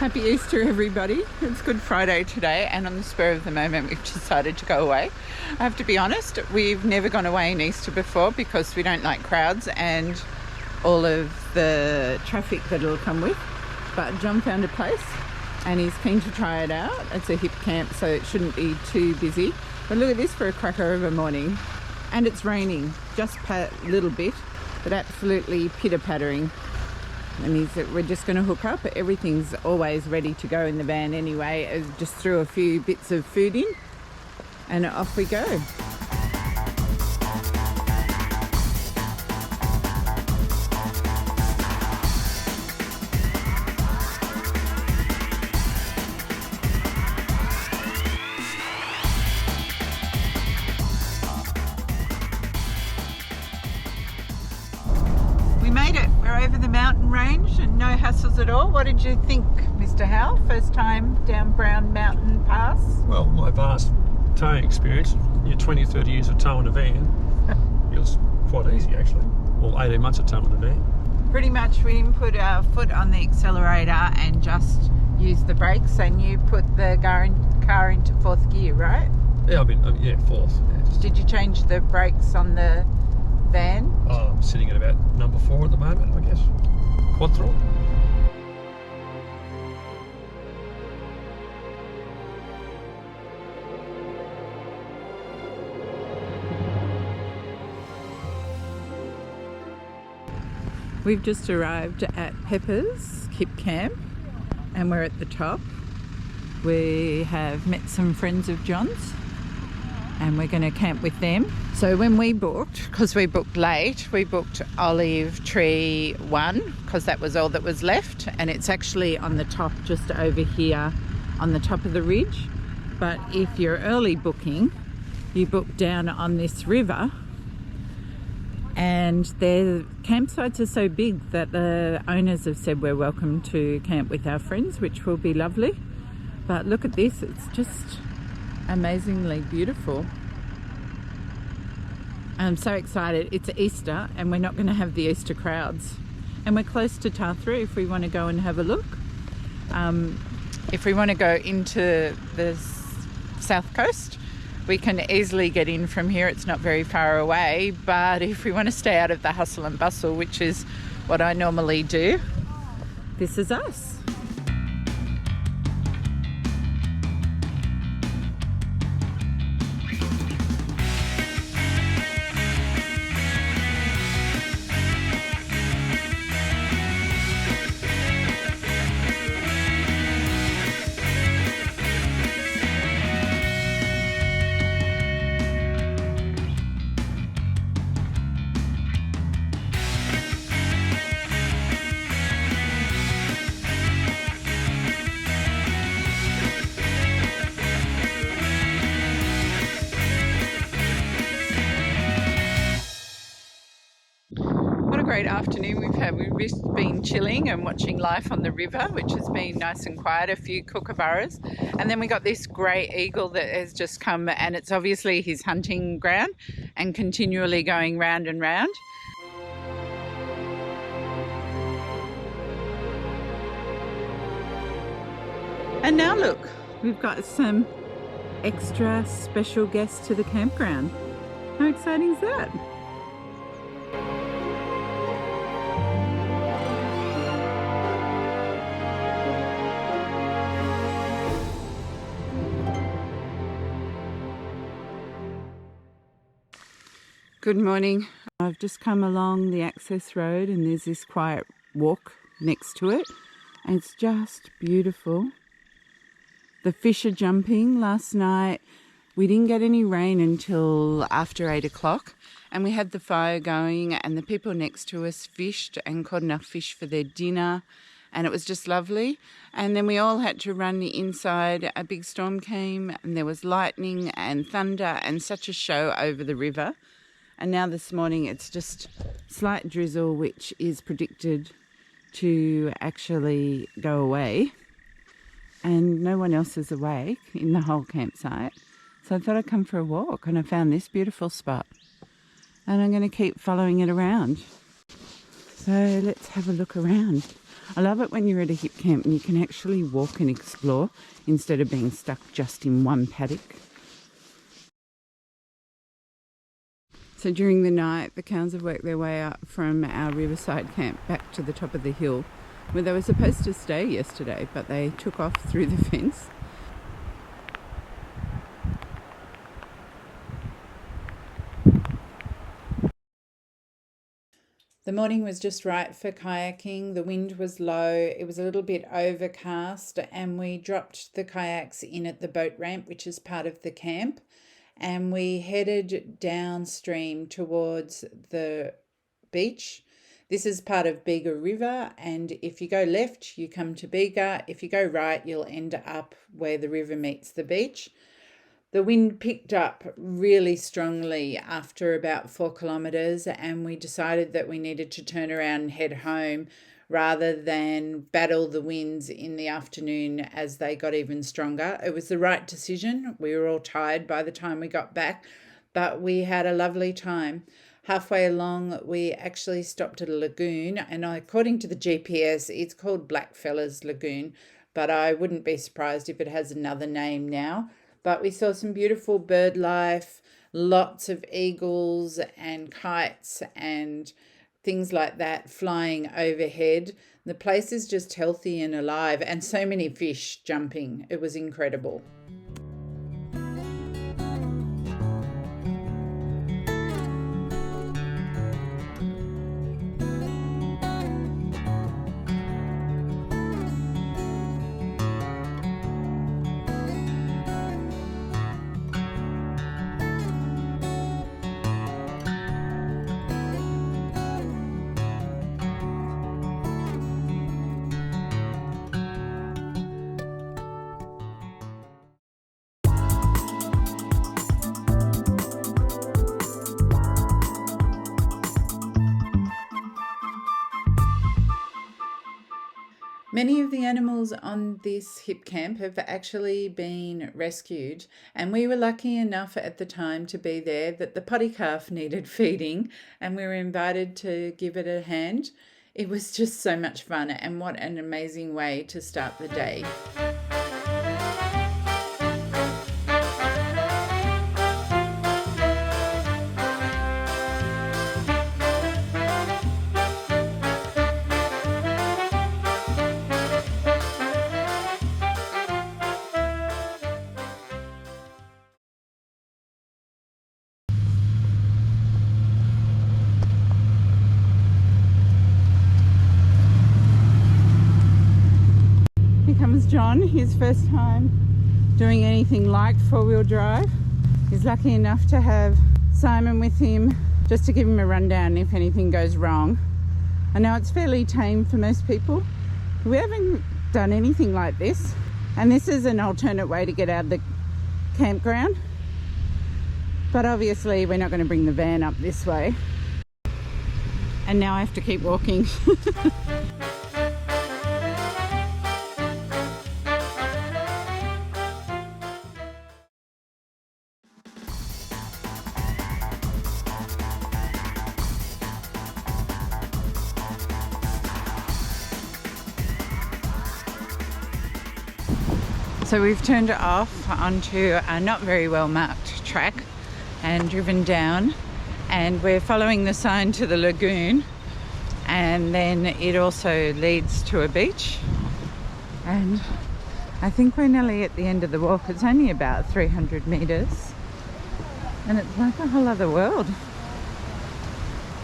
Happy Easter, everybody. It's Good Friday today, and on the spur of the moment, we've decided to go away. I have to be honest, we've never gone away in Easter before because we don't like crowds and all of the traffic that it'll come with. But John found a place and he's keen to try it out. It's a hip camp, so it shouldn't be too busy. But look at this for a cracker of a morning. And it's raining, just a little bit, but absolutely pitter-pattering. And we're just going to hook up. Everything's always ready to go in the van anyway. I just threw a few bits of food in and off we go. Over the mountain range and no hassles at all. What did you think, Mr. Howell? First time down Brown Mountain Pass? Well, my vast towing experience, 20, 30 years of towing a van, it was quite easy actually. Well, 18 months of towing a van. Pretty much we didn't put our foot on the accelerator and just use the brakes, and you put the car into fourth gear, right? Yeah, fourth. Yeah, Did you change the brakes on the van? I'm sitting at about number 4 at the moment, I guess. Quad throttle. We've just arrived at Pepper's Kip Camp and we're at the top. We have met some friends of John's and we're going to camp with them. So when we booked, because we booked late, we booked Olive Tree 1 because that was all that was left, and it's actually on the top just over here on the top of the ridge. But if you're early booking, you book down on this river, and their campsites are so big that the owners have said we're welcome to camp with our friends, which will be lovely. But look at this, it's just amazingly beautiful. I'm so excited. It's Easter and we're not going to have the Easter crowds, and we're close to Tathra if we want to go and have a look. If we want to go into the South Coast, we can easily get in from here. It's not very far away, but if we want to stay out of the hustle and bustle, which is what I normally do, this is us. Great afternoon we've had. We've just been chilling and watching life on the river, which has been nice and quiet, a few kookaburras, and then we got this grey eagle that has just come, and it's obviously his hunting ground and continually going round and round. And now look, we've got some extra special guests to the campground. How exciting is that? Good morning. I've just come along the access road and there's this quiet walk next to it, and it's just beautiful. The fish are jumping. Last night we didn't get any rain until after 8 o'clock, and we had the fire going and the people next to us fished and caught enough fish for their dinner, and it was just lovely. And then we all had to run inside. A big storm came and there was lightning and thunder and such a show over the river. And now this morning it's just slight drizzle, which is predicted to actually go away. And no one else is awake in the whole campsite. So I thought I'd come for a walk, and I found this beautiful spot. And I'm going to keep following it around. So let's have a look around. I love it when you're at a hip camp and you can actually walk and explore instead of being stuck just in one paddock. So during the night, the cows have worked their way up from our riverside camp back to the top of the hill where they were supposed to stay yesterday, but they took off through the fence. The morning was just right for kayaking. The wind was low, it was a little bit overcast, and we dropped the kayaks in at the boat ramp, which is part of the camp, and we headed downstream towards the beach. This is part of Bega River, and if you go left, you come to Bega. If you go right, you'll end up where the river meets the beach. The wind picked up really strongly after about 4 kilometres, and we decided that we needed to turn around and head home rather than battle the winds in the afternoon as they got even stronger. It was the right decision. We were all tired by the time we got back, but we had a lovely time. Halfway along, we actually stopped at a lagoon, and according to the GPS, it's called Blackfellas Lagoon, but I wouldn't be surprised if it has another name now. But we saw some beautiful bird life, lots of eagles and kites and things like that flying overhead. The place is just healthy and alive, and so many fish jumping. It was incredible. Many of the animals on this hip camp have actually been rescued, and we were lucky enough at the time to be there that the potty calf needed feeding, and we were invited to give it a hand. It was just so much fun, and what an amazing way to start the day. John, his first time doing anything like four-wheel drive. He's lucky enough to have Simon with him just to give him a rundown if anything goes wrong. I know it's fairly tame for most people. We haven't done anything like this, and this is an alternate way to get out of the campground, but obviously we're not going to bring the van up this way, and now I have to keep walking. So we've turned it off onto a not very well marked track and driven down, and we're following the sign to the lagoon, and then it also leads to a beach, and I think we're nearly at the end of the walk. It's only about 300 meters, and it's like a whole other world.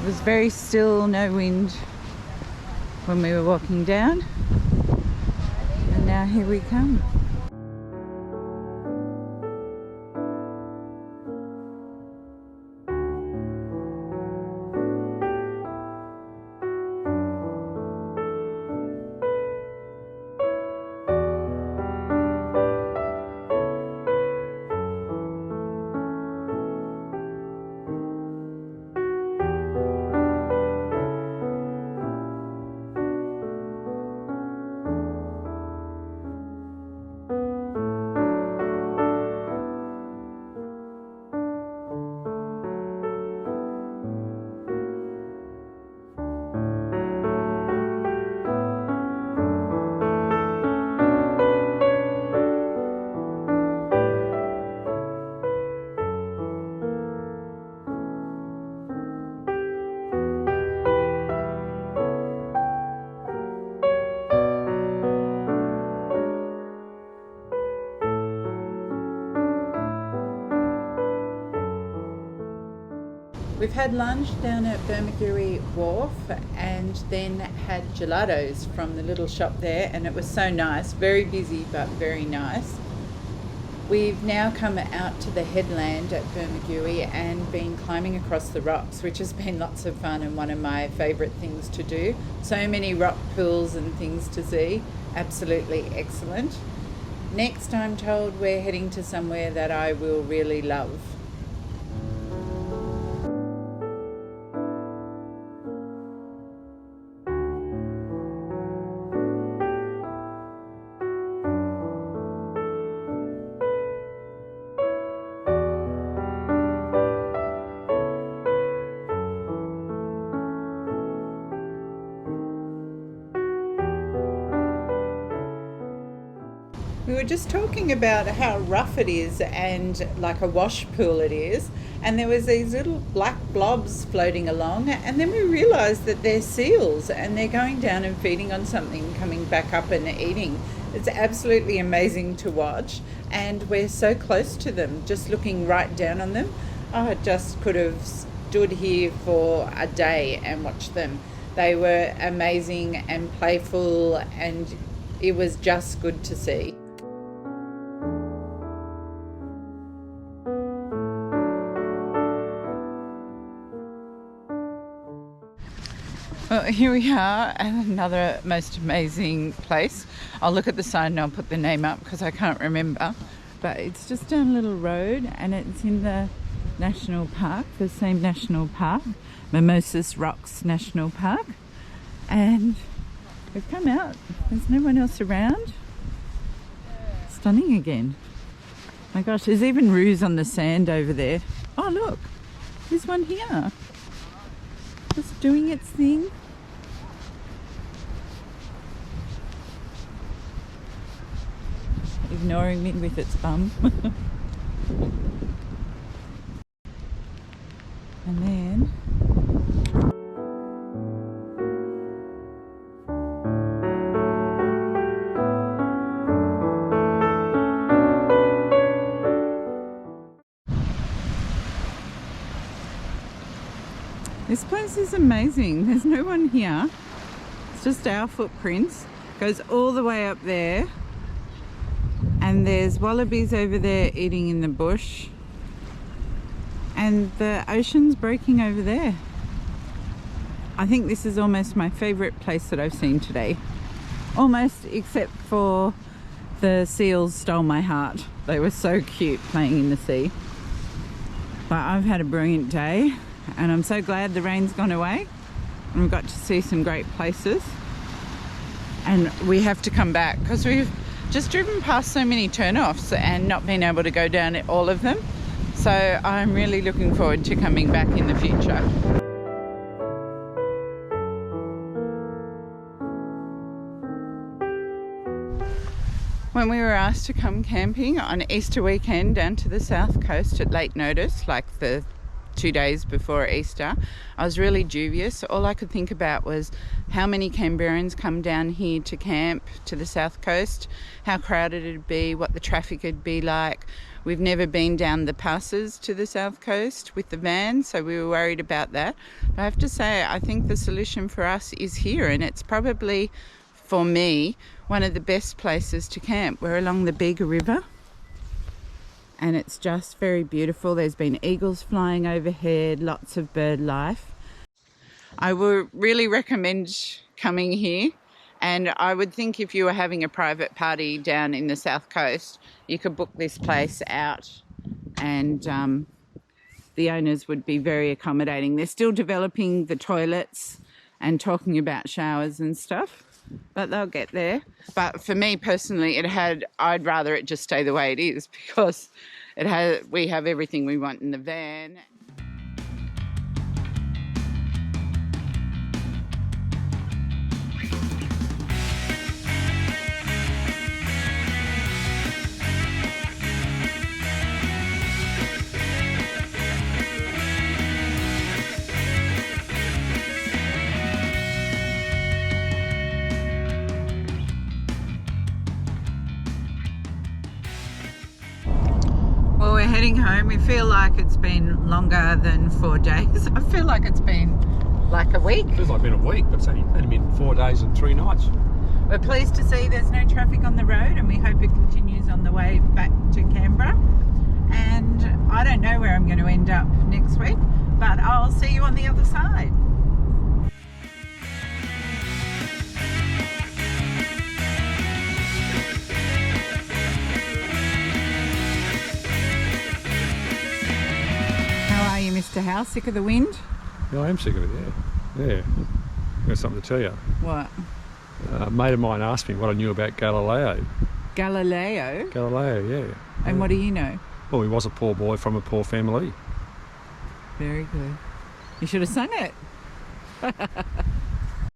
It was very still, no wind when we were walking down, and now here we come. We've had lunch down at Bermagui Wharf and then had gelatos from the little shop there, and it was so nice, very busy but very nice. We've now come out to the headland at Bermagui and been climbing across the rocks, which has been lots of fun and one of my favourite things to do. So many rock pools and things to see, absolutely excellent. Next, I'm told we're heading to somewhere that I will really love. We were just talking about how rough it is and like a wash pool it is, and there was these little black blobs floating along, and then we realised that they're seals and they're going down and feeding on something, coming back up and eating. It's absolutely amazing to watch, and we're so close to them, just looking right down on them. I just could have stood here for a day and watched them. They were amazing and playful, and it was just good to see. Well, here we are at another most amazing place. I'll look at the sign and I'll put the name up because I can't remember. But it's just down a little road and it's in the national park, the same national park, Mimosa Rocks National Park. And we've come out. There's no one else around. Stunning again. My gosh, there's even roos on the sand over there. Oh, look, there's one here. Just doing its thing. Ignoring me with its bum. And then this place is amazing. There's no one here. It's just our footprints. Goes all the way up there. And there's wallabies over there eating in the bush. And the ocean's breaking over there. I think this is almost my favourite place that I've seen today. Almost, except for the seals stole my heart. They were so cute playing in the sea. But I've had a brilliant day. And I'm so glad the rain's gone away and we've got to see some great places, and we have to come back because we've just driven past so many turn-offs and not been able to go down all of them. So I'm really looking forward to coming back in the future. When we were asked to come camping on Easter weekend down to the South Coast at late notice, like the 2 days before Easter, I was really dubious. All I could think about was how many Canberrans come down here to camp to the South Coast, how crowded it'd be, what the traffic would be like. We've never been down the passes to the South Coast with the van, so we were worried about that. But I have to say, I think the solution for us is here, and it's probably, for me, one of the best places to camp. We're along the Bega River. And it's just very beautiful. There's been eagles flying overhead, lots of bird life. I would really recommend coming here, and I would think if you were having a private party down in the South Coast, you could book this place out, and the owners would be very accommodating. They're still developing the toilets and talking about showers and stuff, but they'll get there. But for me personally, I'd rather it just stay the way it is, because we have everything we want in the van. heading home. We feel like it's been longer than 4 days. I feel like it's been like a week. Feels like it's been a week, but it's only been 4 days and 3 nights. We're pleased to see there's no traffic on the road, and we hope it continues on the way back to Canberra. And I don't know where I'm going to end up next week, but I'll see you on the other side. How are you, Mr. House? Sick of the wind? Yeah, I am sick of it, yeah. I've got something to tell you. What? A mate of mine asked me what I knew about Galileo. Galileo? Galileo, yeah. And what do you know? Well, he was a poor boy from a poor family. Very good. You should have sung it.